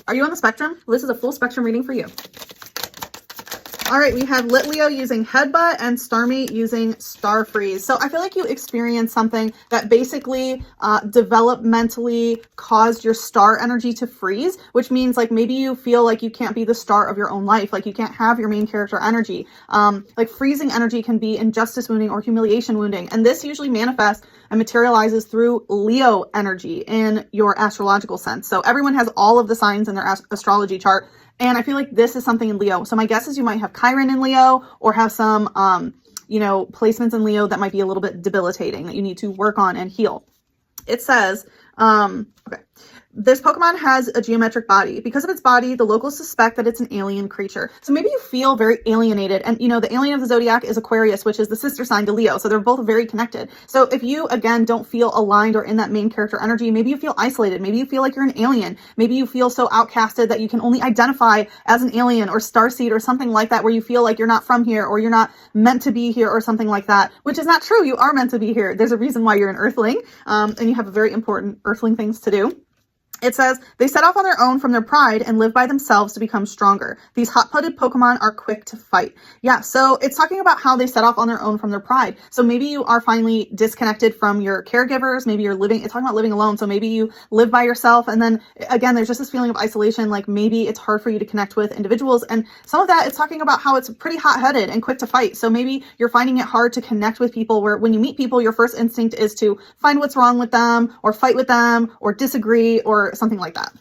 Are you on the spectrum? This is a full spectrum reading for you. All right, we have Lit Leo using Headbutt and Starmie using Star Freeze. So I feel like you experienced something that basically developmentally caused your star energy to freeze, which means like maybe you feel like you can't be the star of your own life, like you can't have your main character energy. Like freezing energy can be injustice wounding or humiliation wounding, and this usually manifests and materializes through Leo energy in your astrological sense. So everyone has all of the signs in their astrology chart. And I feel like this is something in Leo. So my guess is you might have Chiron in Leo or have some, placements in Leo that might be a little bit debilitating that you need to work on and heal. It says, okay. This Pokemon has a geometric body. Because of its body, the locals suspect that it's an alien creature. So maybe you feel very alienated. And, the alien of the zodiac is Aquarius, which is the sister sign to Leo. So they're both very connected. So if you, again, don't feel aligned or in that main character energy, maybe you feel isolated. Maybe you feel like you're an alien. Maybe you feel so outcasted that you can only identify as an alien or starseed or something like that, where you feel like you're not from here or you're not meant to be here or something like that, which is not true. You are meant to be here. There's a reason why you're an earthling, and you have very important earthling things to do. It says, they set off on their own from their pride and live by themselves to become stronger. These hot-blooded Pokemon are quick to fight. Yeah, so it's talking about how they set off on their own from their pride. So maybe you are finally disconnected from your caregivers. Maybe you're it's talking about living alone. So maybe you live by yourself. And then again, there's just this feeling of isolation. Like maybe it's hard for you to connect with individuals. And some of that is talking about how it's pretty hot-headed and quick to fight. So maybe you're finding it hard to connect with people, where when you meet people, your first instinct is to find what's wrong with them or fight with them or disagree or something like that.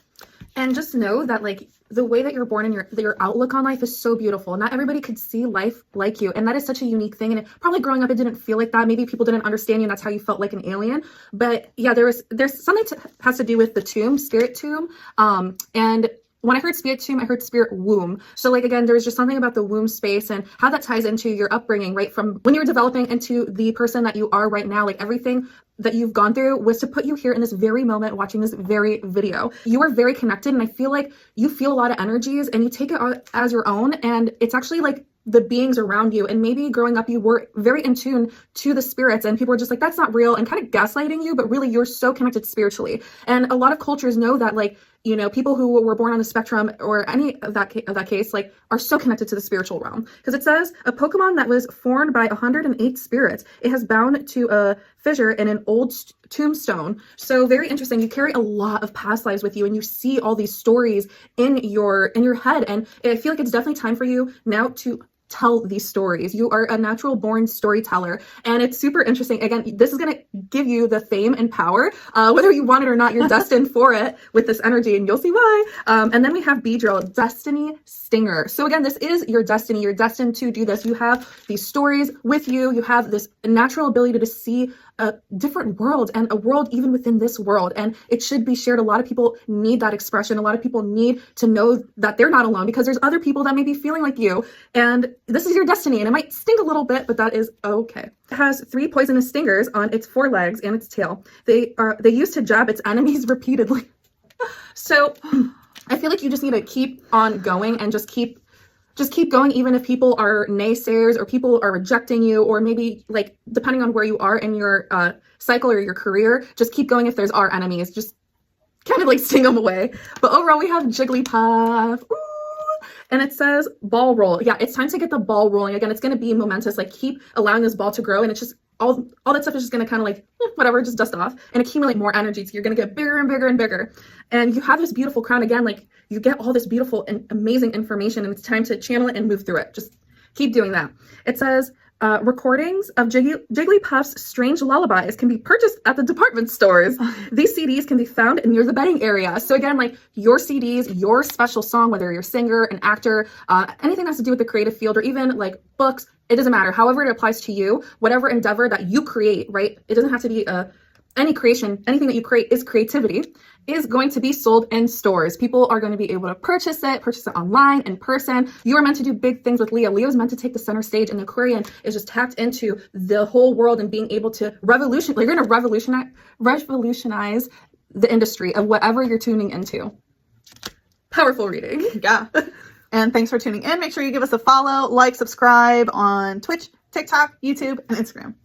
And just know that like the way that you're born and your outlook on life is so beautiful. Not everybody could see life like you. And that is such a unique thing. And probably growing up, it didn't feel like that. Maybe people didn't understand you and that's how you felt like an alien. But yeah, there's something has to do with the tomb, spirit tomb. And when I heard spirit tomb, I heard spirit womb. So like, again, there's just something about the womb space and how that ties into your upbringing, right? From when you were developing into the person that you are right now, like everything that you've gone through was to put you here in this very moment watching this very video. You are very connected, and I feel like you feel a lot of energies and you take it as your own, and it's actually like the beings around you. And maybe growing up you were very in tune to the spirits and people were just like, that's not real, and kind of gaslighting you, but really you're so connected spiritually. And a lot of cultures know that, like, people who were born on the spectrum or any of that case, like, are so connected to the spiritual realm. Because it says, a Pokemon that was formed by 108 spirits. It has bound to a fissure in an old tombstone. So very interesting. You carry a lot of past lives with you, and you see all these stories in your head. And I feel like it's definitely time for you now to tell these stories. You are a natural born storyteller, and it's super interesting. Again, this is going to give you the fame and power, whether you want it or not. You're destined for it with this energy, and you'll see why. And then we have Beedrill, Destiny Stinger. So again, this is your destiny. You're destined to do this. You have these stories with you. You have this natural ability to see a different world, and a world even within this world, and it should be shared. A lot of people need that expression. A lot of people need to know that they're not alone, because there's other people that may be feeling like you, and this is your destiny. And it might sting a little bit, but that is okay. It has 3 poisonous stingers on its 4 legs and its tail. They used to jab its enemies repeatedly. So I feel like you just need to keep on going and just keep going, even if people are naysayers or people are rejecting you, or maybe, like, depending on where you are in your cycle or your career, just keep going. If there's our enemies, just kind of like sting them away. But overall, we have Jigglypuff. Ooh. And it says ball roll. Yeah, it's time to get the ball rolling. Again, it's going to be momentous. Like, keep allowing this ball to grow, and it's just all that stuff is just going to kind of like, whatever, just dust off and accumulate more energy. So you're going to get bigger and bigger and bigger. And you have this beautiful crown. Again, like, you get all this beautiful and amazing information, and it's time to channel it and move through it. Just keep doing that. It says, recordings of Jigglypuff's strange lullabies can be purchased at the department stores. These CDs can be found near the bedding area. So again, like, your CDs, your special song, whether you're a singer, an actor, anything that has to do with the creative field, or even like books, it doesn't matter. However it applies to you, whatever endeavor that you create, right? It doesn't have to be any creation. Anything that you create is creativity, is going to be sold in stores. People are going to be able to purchase it online, in person. You are meant to do big things with Leo. Leo is meant to take the center stage, and Aquarian is just tapped into the whole world and being able to revolutionize. You're going to revolutionize the industry of whatever you're tuning into. Powerful reading. Yeah. And thanks for tuning in. Make sure you give us a follow, like, subscribe on Twitch, TikTok, YouTube, and Instagram.